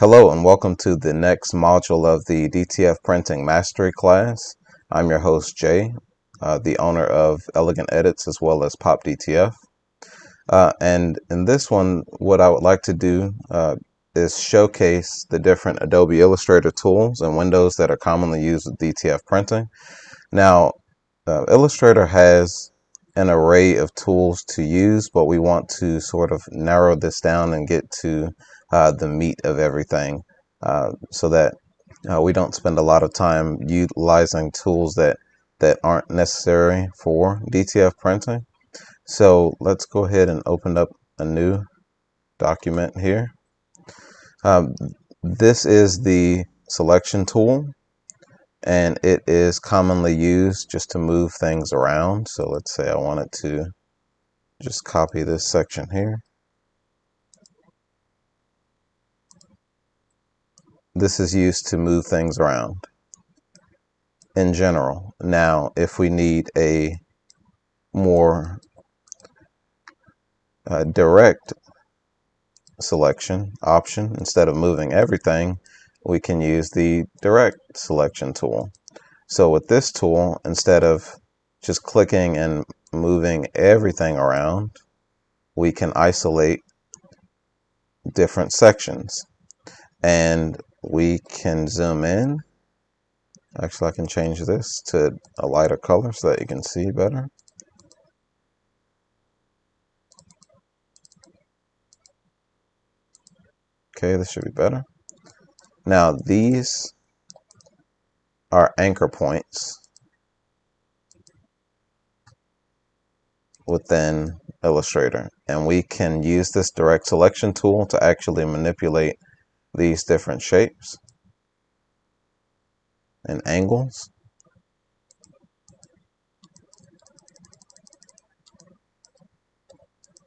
Hello and welcome to the next module of the DTF Printing Mastery class. I'm your host Jay, the owner of Elegant Edits as well as Pop DTF. And in this one, what I would like to do is showcase the different Adobe Illustrator tools and windows that are commonly used with DTF printing. Now, Illustrator has an array of tools to use, but we want to sort of narrow this down and get to the meat of everything, so that we don't spend a lot of time utilizing tools that aren't necessary for DTF printing. So let's go ahead and open up a new document here. This is the selection tool, and it is commonly used just to move things around. So let's say I wanted to just copy this section here. This is used to move things around in general. Now, if we need a more direct selection option, instead of moving everything, we can use the direct selection tool. So with this tool, instead of just clicking and moving everything around, we can isolate different sections, and we can zoom in. Actually, I can change this to a lighter color so that you can see better. Okay, this should be better. Now, these are anchor points within Illustrator, and we can use this direct selection tool to actually manipulate these different shapes and angles.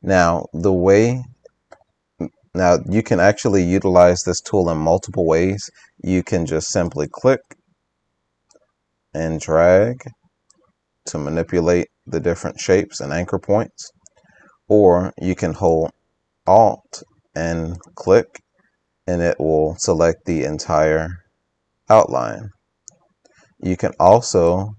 Now you can actually utilize this tool in multiple ways. You can just simply click and drag to manipulate the different shapes and anchor points, or you can hold Alt and click and it will select the entire outline. You can also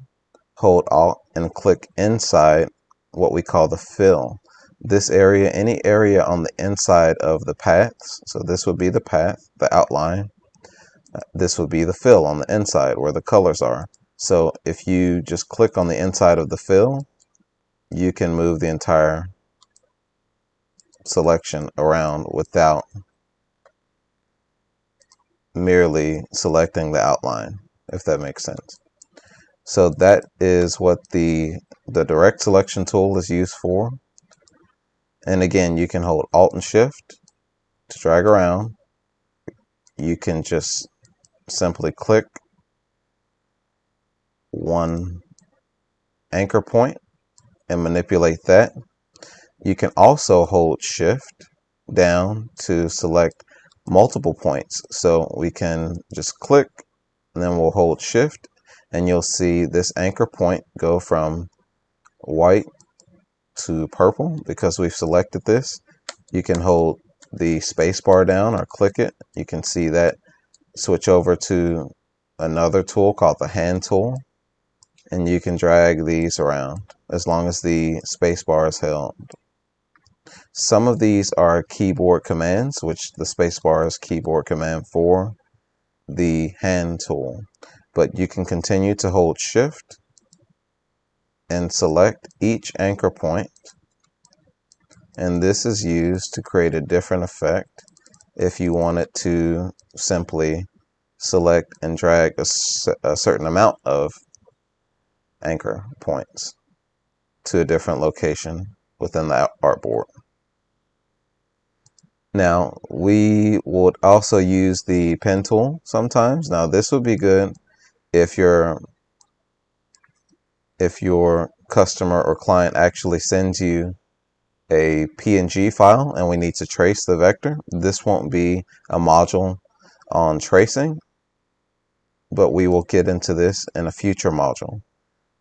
hold Alt and click inside what we call the fill. This area, any area on the inside of the paths, so this would be the path, the outline. This would be the fill on the inside where the colors are. So if you just click on the inside of the fill, you can move the entire selection around without merely selecting the outline, if that makes sense. So that is what the direct selection tool is used for. And again, you can hold Alt and Shift to drag around. You can just simply click one anchor point and manipulate that. You can also hold Shift down to select multiple points. So we can just click and then we'll hold Shift, and you'll see this anchor point go from white to purple because we've selected this. You can hold the space bar down or click it. You can see that switch over to another tool called the hand tool, and you can drag these around as long as the space bar is held. Some of these are keyboard commands, which the space bar is keyboard command for the hand tool, but you can continue to hold Shift and select each anchor point, and this is used to create a different effect if you wanted to simply select and drag a certain amount of anchor points to a different location within the artboard. Now, we would also use the pen tool sometimes. Now, this would be good if your customer or client actually sends you a PNG file and we need to trace the vector. This won't be a module on tracing, but we will get into this in a future module.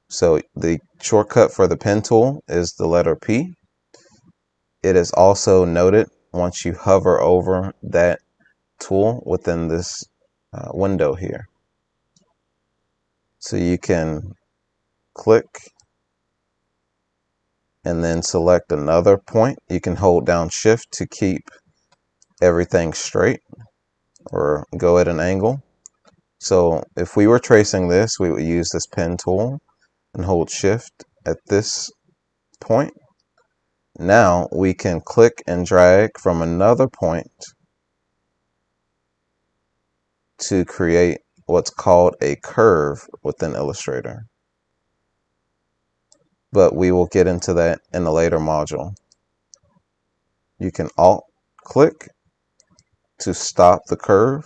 So the shortcut for the pen tool is the letter P. It is also noted once you hover over that tool within this window here. So you can click and then select another point. You can hold down Shift to keep everything straight or go at an angle. So if we were tracing this, we would use this pen tool and hold Shift at this point. Now we can click and drag from another point to create what's called a curve within Illustrator. But we will get into that in a later module. You can Alt click to stop the curve.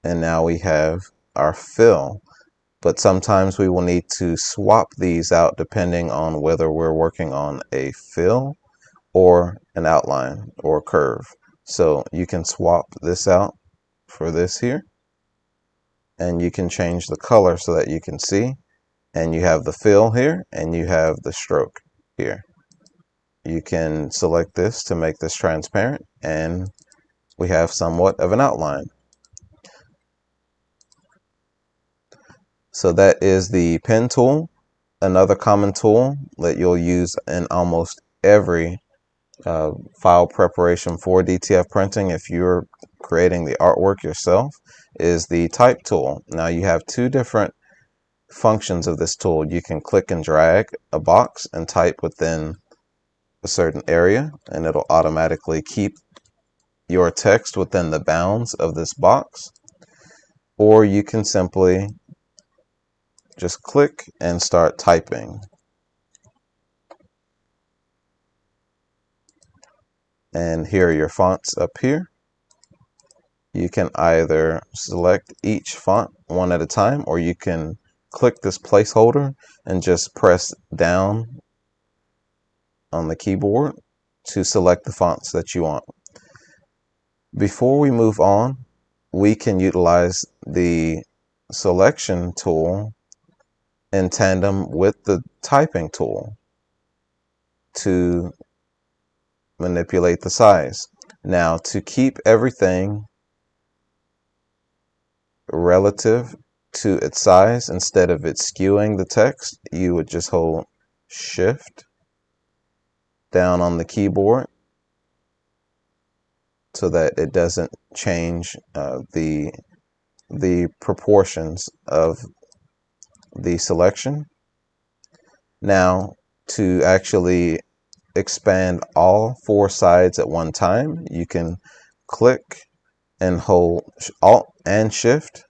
And now we have our fill. But sometimes we will need to swap these out depending on whether we're working on a fill or an outline or curve. So you can swap this out for this here, and you can change the color so that you can see, and you have the fill here and you have the stroke here. You can select this to make this transparent, and we have somewhat of an outline. So that is the pen tool. Another common tool that you'll use in almost every file preparation for DTF printing, if you're creating the artwork yourself, is the type tool. Now you have two different functions of this tool. You can click and drag a box and type within a certain area, and it'll automatically keep your text within the bounds of this box. Or you can simply just click and start typing. And here are your fonts up here. You can either select each font one at a time, or you can click this placeholder and just press down on the keyboard to select the fonts that you want. Before we move on, we can utilize the selection tool in tandem with the typing tool to manipulate the size. Now, to keep everything relative to its size, instead of it skewing the text, you would just hold Shift down on the keyboard so that it doesn't change the proportions of the selection. Now, to actually expand all four sides at one time, you can click and hold Alt and Shift,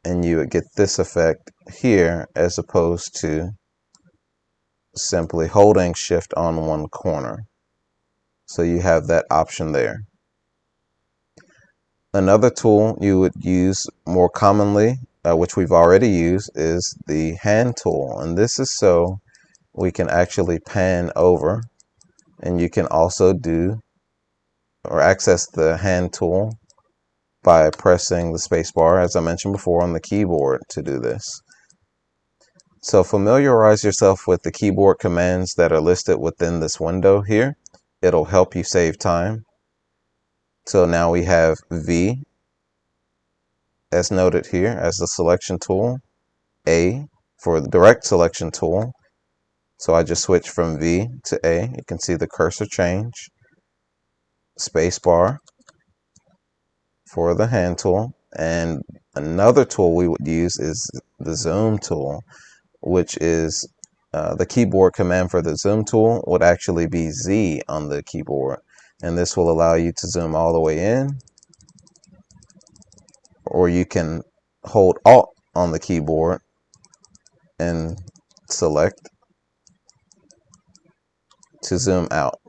and you would get this effect here, as opposed to simply holding Shift on one corner. So you have that option there. Another tool you would use more commonly, which we've already used, is the hand tool. And this is so we can actually pan over, and you can also do or access the hand tool by pressing the space bar, as I mentioned before, on the keyboard to do this. So familiarize yourself with the keyboard commands that are listed within this window here. It'll help you save time. So now we have V as noted here as the selection tool, A for the direct selection tool. So I just switch from V to A. You can see the cursor change. Space bar for the hand tool. And another tool we would use is the zoom tool, which is the keyboard command for the zoom tool would actually be Z on the keyboard. And this will allow you to zoom all the way in, or you can hold Alt on the keyboard and select to zoom out.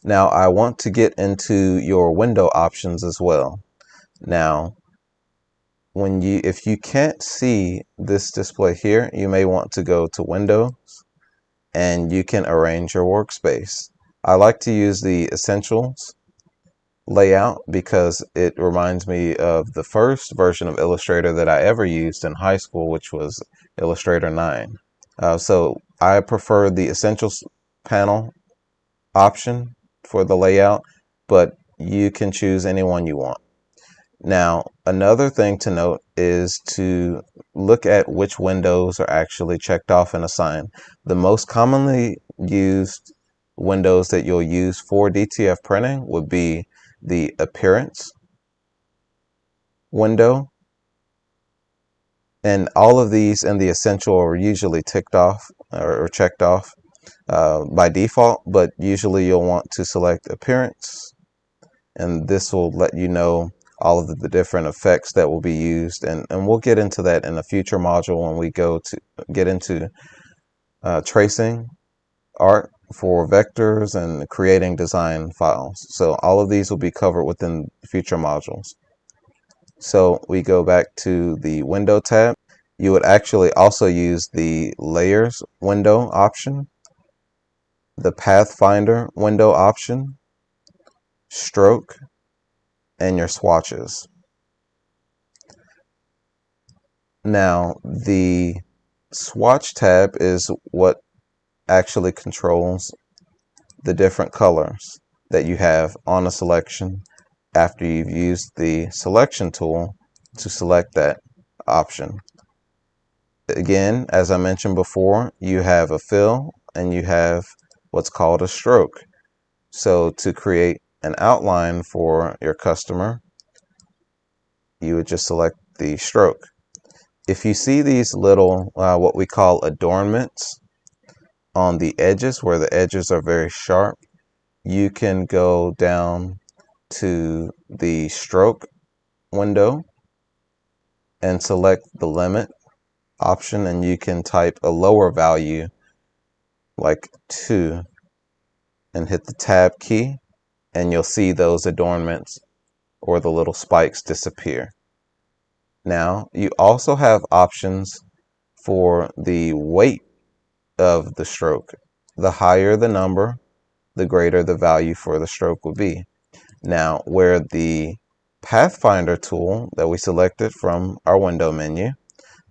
Now I want to get into your window options as well. Now, if you can't see this display here, you may want to go to Windows, and you can arrange your workspace. I like to use the Essentials layout because it reminds me of the first version of Illustrator that I ever used in high school, which was Illustrator 9. So I prefer the Essentials panel option for the layout, but you can choose any one you want. Now, another thing to note is to look at which windows are actually checked off and assigned. The most commonly used windows that you'll use for DTF printing would be the Appearance window, and all of these in the Essential are usually ticked off or checked off by default, but usually you'll want to select Appearance, and this will let you know all of the different effects that will be used, and we'll get into that in a future module when we go to get into tracing art for vectors and creating design files. So all of these will be covered within future modules. So we go back to the window tab. You would actually also use the layers window option, the pathfinder window option, stroke, and your swatches. Now, the swatch tab is what actually controls the different colors that you have on a selection after you've used the selection tool to select that option. Again, as I mentioned before, you have a fill and you have what's called a stroke. So to create an outline for your customer, you would just select the stroke. If you see these little, what we call adornments on the edges, where the edges are very sharp, you can go down to the stroke window and select the limit option, and you can type a lower value like 2 and hit the tab key, and you'll see those adornments or the little spikes disappear. Now, you also have options for the weight of the stroke. The higher the number, the greater the value for the stroke will be. Now, where the Pathfinder tool that we selected from our window menu,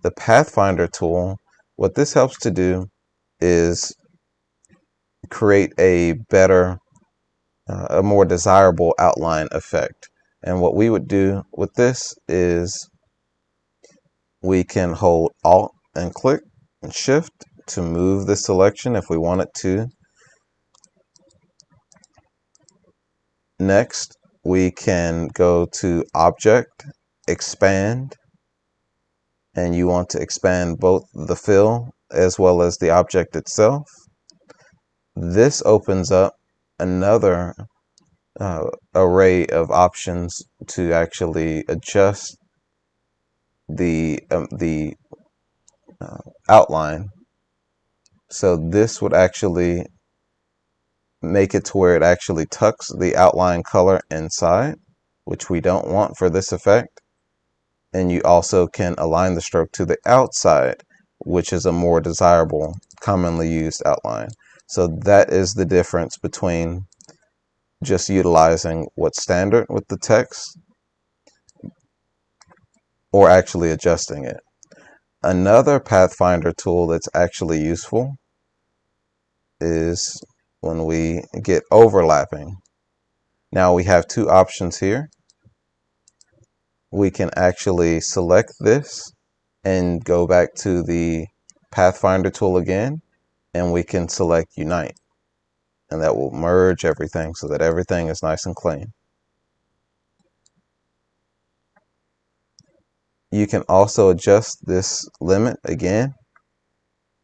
the Pathfinder tool, what this helps to do is create a better, a more desirable outline effect. And what we would do with this is we can hold Alt and click and Shift to move the selection if we want it to. Next, we can go to Object, Expand, and you want to expand both the fill as well as the object itself. This opens up another array of options to actually adjust the outline. So this would actually make it to where it actually tucks the outline color inside, which we don't want for this effect. And you also can align the stroke to the outside, which is a more desirable, commonly used outline. So that is the difference between just utilizing what's standard with the text or actually adjusting it. Another Pathfinder tool that's actually useful is when we get overlapping. Now we have two options here. We can actually select this and go back to the Pathfinder tool again, and we can select Unite, and that will merge everything so that everything is nice and clean. You can also adjust this limit again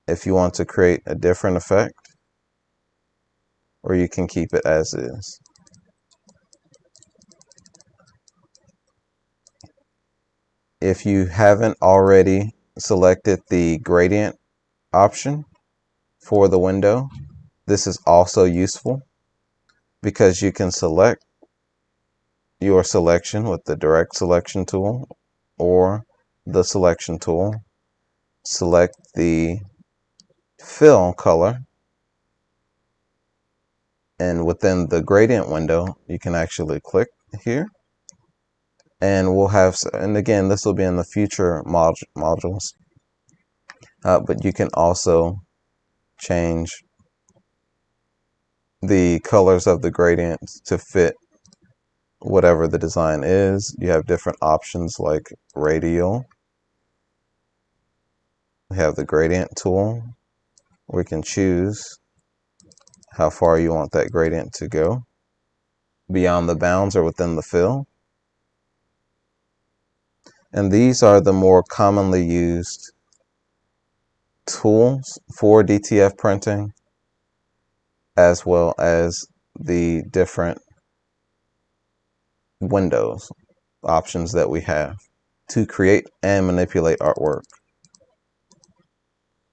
if you want to create a different effect, or you can keep it as is. If you haven't already selected the gradient option for the window, this is also useful because you can select your selection with the direct selection tool or the selection tool, select the fill color, and within the gradient window you can actually click here, and we'll have, and again this will be in the future modules, but you can also change the colors of the gradients to fit whatever the design is. You have different options like radial. We have the gradient tool. We can choose how far you want that gradient to go, beyond the bounds or within the fill. And these are the more commonly used tools for DTF printing, as well as the different windows options that we have to create and manipulate artwork.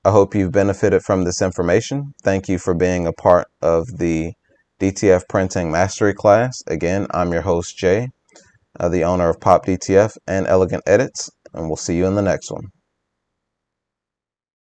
I hope you've benefited from this information. Thank you for being a part of the DTF Printing Mastery class. Again, I'm your host, Jay, the owner of Pop DTF and Elegant Edits, and we'll see you in the next one.